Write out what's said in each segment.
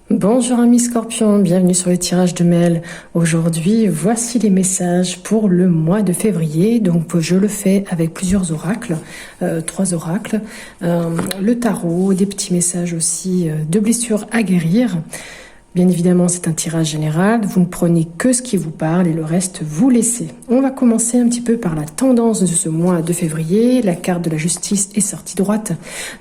Bonjour amis Scorpions, bienvenue sur le tirage de mail. Aujourd'hui, voici les messages pour le mois de février. Donc je le fais avec plusieurs oracles, 3 oracles, le tarot, des petits messages aussi de blessures à guérir. Bien évidemment, c'est un tirage général. Vous ne prenez que ce qui vous parle et le reste, vous laissez. On va commencer un petit peu par la tendance de ce mois de février. La carte de la justice est sortie droite.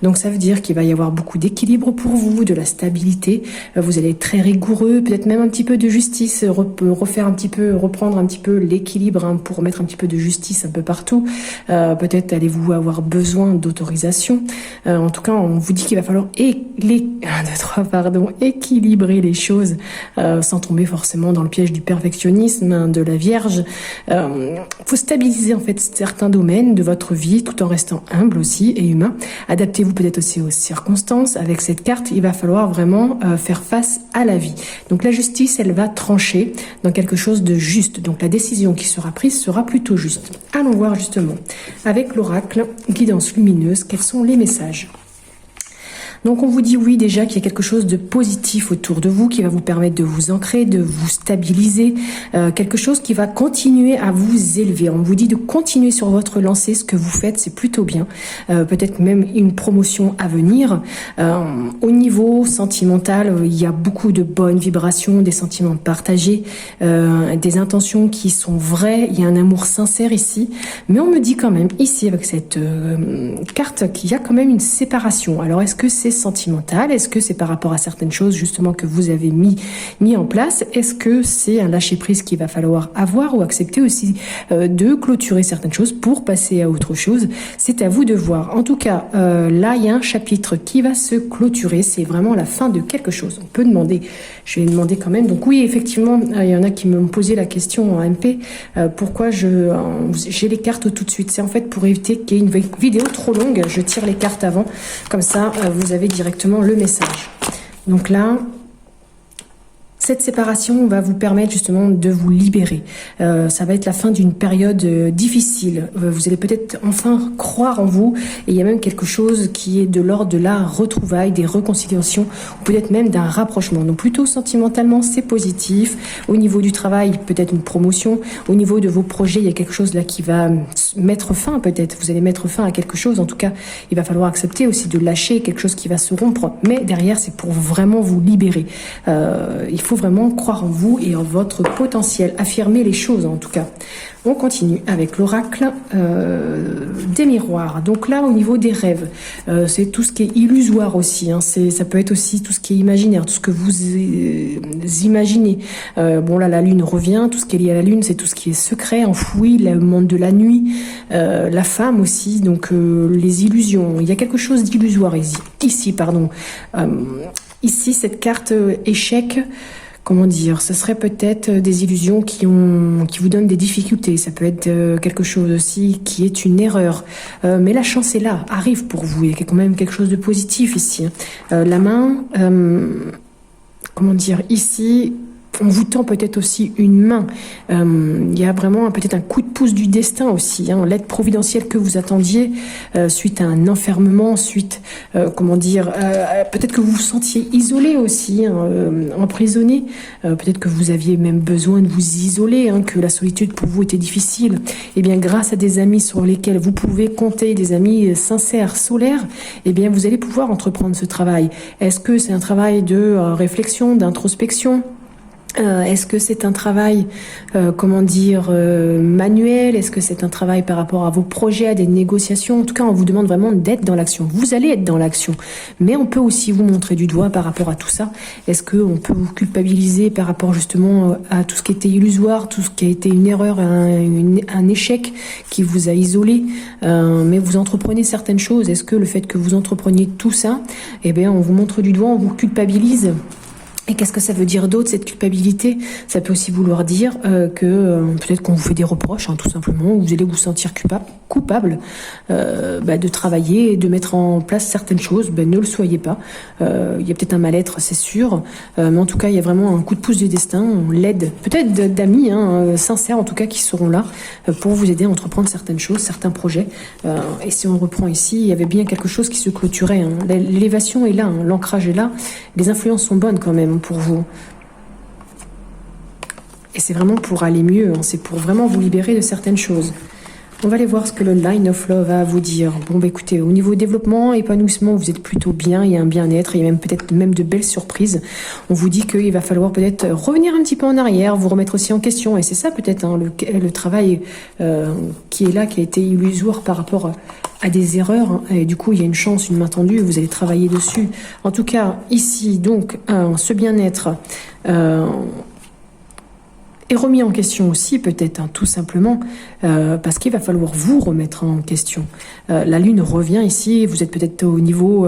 Donc, ça veut dire qu'il va y avoir beaucoup d'équilibre pour vous, de la stabilité. Vous allez être très rigoureux, peut-être même un petit peu de justice, reprendre un petit peu l'équilibre pour mettre un petit peu de justice un peu partout. Peut-être allez-vous avoir besoin d'autorisation. En tout cas, on vous dit qu'il va falloir équilibrer les choses sans tomber forcément dans le piège du perfectionnisme, de la Vierge. Faut stabiliser en fait certains domaines de votre vie tout en restant humble aussi et humain. Adaptez-vous peut-être aussi aux circonstances. Avec cette carte, il va falloir vraiment faire face à la vie. Donc la justice, elle va trancher dans quelque chose de juste. Donc la décision qui sera prise sera plutôt juste. Allons voir justement avec l'oracle guidance lumineuse, quels sont les messages. Donc on vous dit oui déjà qu'il y a quelque chose de positif autour de vous qui va vous permettre de vous ancrer, de vous stabiliser, quelque chose qui va continuer à vous élever. On vous dit de continuer sur votre lancée, ce que vous faites c'est plutôt bien, peut-être même une promotion à venir. Au niveau sentimental, il y a beaucoup de bonnes vibrations, des sentiments partagés, des intentions qui sont vraies, il y a un amour sincère ici, mais on me dit quand même ici avec cette carte qu'il y a quand même une séparation. Alors est-ce que c'est sentimental? Est-ce que c'est par rapport à certaines choses justement que vous avez mis en place? Est-ce que c'est un lâcher-prise qu'il va falloir avoir ou accepter aussi de clôturer certaines choses pour passer à autre chose? C'est à vous de voir. En tout cas, là, il y a un chapitre qui va se clôturer. C'est vraiment la fin de quelque chose. On peut demander, je vais demander quand même. Donc oui, effectivement, il y en a qui me posé la question en MP, pourquoi j'ai les cartes tout de suite. C'est en fait pour éviter qu'il y ait une vidéo trop longue. Je tire les cartes avant. Comme ça, vous avez directement le message. Donc là, cette séparation va vous permettre justement de vous libérer. Ça va être la fin d'une période difficile. Vous allez peut-être enfin croire en vous. Et il y a même quelque chose qui est de l'ordre de la retrouvaille, des réconciliations, ou peut-être même d'un rapprochement. Donc plutôt sentimentalement, c'est positif. Au niveau du travail, peut-être une promotion. Au niveau de vos projets, il y a quelque chose là qui va mettre fin peut-être. Vous allez mettre fin à quelque chose. En tout cas, il va falloir accepter aussi de lâcher quelque chose qui va se rompre. Mais derrière, c'est pour vraiment vous libérer. Il faut vraiment croire en vous et en votre potentiel, affirmer les choses en tout cas. On continue avec l'oracle des miroirs. Donc là, au niveau des rêves, c'est tout ce qui est illusoire aussi. Ça peut être aussi tout ce qui est imaginaire, tout ce que vous imaginez. Bon là, la lune revient. Tout ce qui est lié à la lune, c'est tout ce qui est secret, enfoui, le monde de la nuit, la femme aussi. Donc les illusions. Il y a quelque chose d'illusoire ici. Ici, cette carte échec. Comment dire, ce serait peut-être des illusions qui vous donnent des difficultés. Ça peut être quelque chose aussi qui est une erreur. Mais la chance est là, arrive pour vous. Il y a quand même quelque chose de positif ici. La main, comment dire, ici, on vous tend peut-être aussi une main. Il y a vraiment peut-être un coup de pouce du destin aussi, l'aide providentielle que vous attendiez suite à un enfermement, suite, peut-être que vous vous sentiez isolé aussi, emprisonné. Peut-être que vous aviez même besoin de vous isoler, que la solitude pour vous était difficile. Et bien, grâce à des amis sur lesquels vous pouvez compter, des amis sincères, solaires, et bien, vous allez pouvoir entreprendre ce travail. Est-ce que c'est un travail de réflexion, d'introspection? Est-ce que c'est un travail, manuel? Est-ce que c'est un travail par rapport à vos projets, à des négociations? En tout cas, on vous demande vraiment d'être dans l'action. Vous allez être dans l'action, mais on peut aussi vous montrer du doigt par rapport à tout ça. Est-ce qu'on peut vous culpabiliser par rapport justement à tout ce qui était illusoire, tout ce qui a été une erreur, un échec qui vous a isolé, mais vous entreprenez certaines choses? Est-ce que le fait que vous entrepreniez tout ça, eh bien, on vous montre du doigt, on vous culpabilise? Et qu'est-ce que ça veut dire d'autre, cette culpabilité? Ça peut aussi vouloir dire que peut-être qu'on vous fait des reproches, tout simplement, ou vous allez vous sentir coupable de travailler et de mettre en place certaines choses. Ne le soyez pas. Il y a peut-être un mal-être, c'est sûr, mais en tout cas, il y a vraiment un coup de pouce du destin, on l'aide, peut-être d'amis sincères, en tout cas, qui seront là pour vous aider à entreprendre certaines choses, certains projets. Et si on reprend ici, il y avait bien quelque chose qui se clôturait. L'élévation est là, l'ancrage est là, les influences sont bonnes quand même. pour vous. Et c'est vraiment pour aller mieux, hein, c'est pour vraiment vous libérer de certaines choses. On va aller voir ce que le Line of Love a à vous dire. Bon, bah écoutez, au niveau développement, épanouissement, vous êtes plutôt bien, il y a un bien-être, il y a même peut-être même de belles surprises. On vous dit qu'il va falloir peut-être revenir un petit peu en arrière, vous remettre aussi en question. Et c'est ça peut-être hein, le travail qui est là, qui a été illusoire par rapport à des erreurs. Hein, et du coup, il y a une chance, une main tendue, vous allez travailler dessus. En tout cas, ici, donc, ce bien-être... est remis en question aussi, peut-être, hein, tout simplement, parce qu'il va falloir vous remettre en question. La Lune revient ici, vous êtes peut-être au niveau...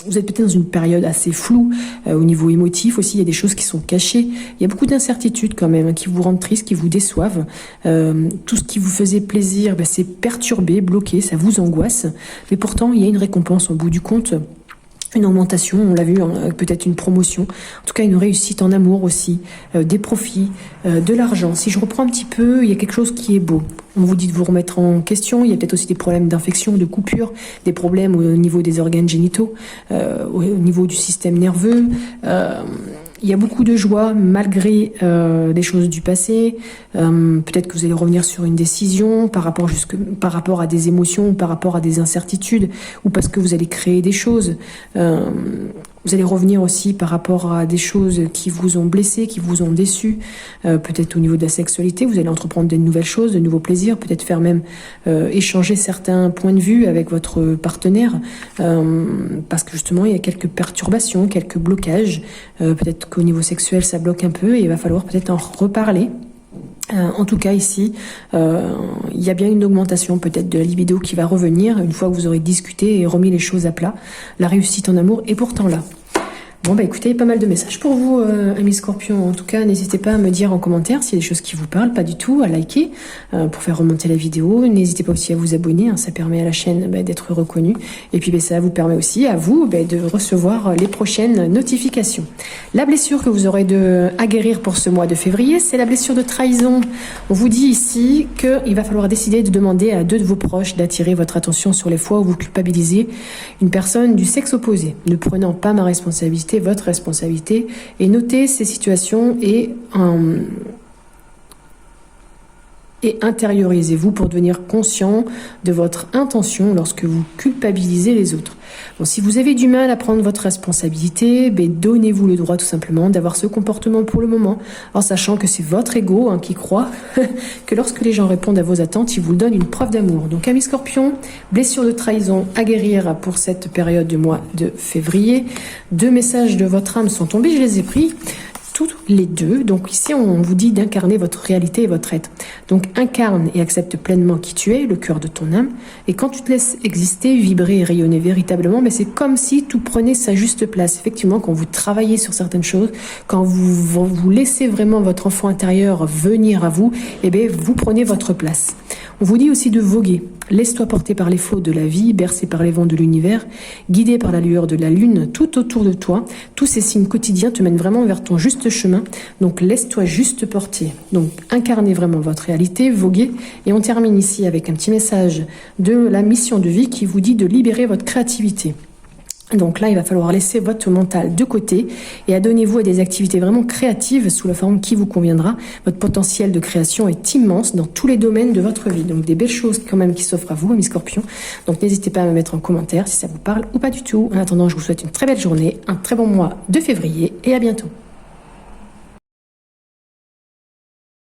vous êtes peut-être dans une période assez floue, au niveau émotif aussi, il y a des choses qui sont cachées. Il y a beaucoup d'incertitudes quand même, hein, qui vous rendent triste, qui vous déçoivent. Tout ce qui vous faisait plaisir, c'est perturbé, bloqué, ça vous angoisse. Mais pourtant, il y a une récompense au bout du compte. Une augmentation, on l'a vu, hein, peut-être une promotion, en tout cas une réussite en amour aussi, des profits, de l'argent. Si je reprends un petit peu, il y a quelque chose qui est beau. On vous dit de vous remettre en question, il y a peut-être aussi des problèmes d'infection, de coupure, des problèmes au niveau des organes génitaux, au niveau du système nerveux. Il y a beaucoup de joie malgré des choses du passé. Peut-être que vous allez revenir sur une décision par rapport à des émotions, par rapport à des incertitudes, ou parce que vous allez créer des choses. Vous allez revenir aussi par rapport à des choses qui vous ont blessé, qui vous ont déçu. Peut-être au niveau de la sexualité, vous allez entreprendre de nouvelles choses, de nouveaux plaisirs, peut-être faire même échanger certains points de vue avec votre partenaire, parce que justement il y a quelques perturbations, quelques blocages. Peut-être qu'au niveau sexuel ça bloque un peu et il va falloir peut-être en reparler. En tout cas ici, il y a bien une augmentation peut-être de la libido qui va revenir une fois que vous aurez discuté et remis les choses à plat. La réussite en amour est pourtant là. Bon bah écoutez, pas mal de messages pour vous, amis Scorpions. En tout cas, n'hésitez pas à me dire en commentaire s'il y a des choses qui vous parlent, pas du tout, à liker pour faire remonter la vidéo. N'hésitez pas aussi à vous abonner, hein, ça permet à la chaîne d'être reconnue. Et puis ça vous permet aussi à vous de recevoir les prochaines notifications. La blessure que vous aurez à guérir pour ce mois de février, c'est la blessure de trahison. On vous dit ici qu'il va falloir décider de demander à 2 de vos proches d'attirer votre attention sur les fois où vous culpabilisez une personne du sexe opposé, ne prenant pas ma responsabilité, votre responsabilité, et notez ces situations et intériorisez-vous pour devenir conscient de votre intention lorsque vous culpabilisez les autres. Bon, si vous avez du mal à prendre votre responsabilité, donnez-vous le droit tout simplement d'avoir ce comportement pour le moment, en sachant que c'est votre ego qui croit que lorsque les gens répondent à vos attentes, ils vous donnent une preuve d'amour. Donc amis Scorpions, blessure de trahison à guérir pour cette période du mois de février. 2 messages de votre âme sont tombés, je les ai pris. Toutes les 2. Donc ici, on vous dit d'incarner votre réalité et votre être. Donc incarne et accepte pleinement qui tu es, le cœur de ton âme. Et quand tu te laisses exister, vibrer et rayonner véritablement, c'est comme si tout prenait sa juste place. Effectivement, quand vous travaillez sur certaines choses, quand vous laissez vraiment votre enfant intérieur venir à vous, vous prenez votre place. On vous dit aussi de voguer. Laisse-toi porter par les flots de la vie, bercé par les vents de l'univers, guidé par la lueur de la lune tout autour de toi. Tous ces signes quotidiens te mènent vraiment vers ton juste chemin. Donc laisse-toi juste porter. Donc incarnez vraiment votre réalité, voguez. Et on termine ici avec un petit message de la mission de vie qui vous dit de libérer votre créativité. Donc là, il va falloir laisser votre mental de côté et adonnez-vous à des activités vraiment créatives sous la forme qui vous conviendra. Votre potentiel de création est immense dans tous les domaines de votre vie. Donc des belles choses quand même qui s'offrent à vous, amis Scorpions. Donc n'hésitez pas à me mettre en commentaire si ça vous parle ou pas du tout. En attendant, je vous souhaite une très belle journée, un très bon mois de février et à bientôt.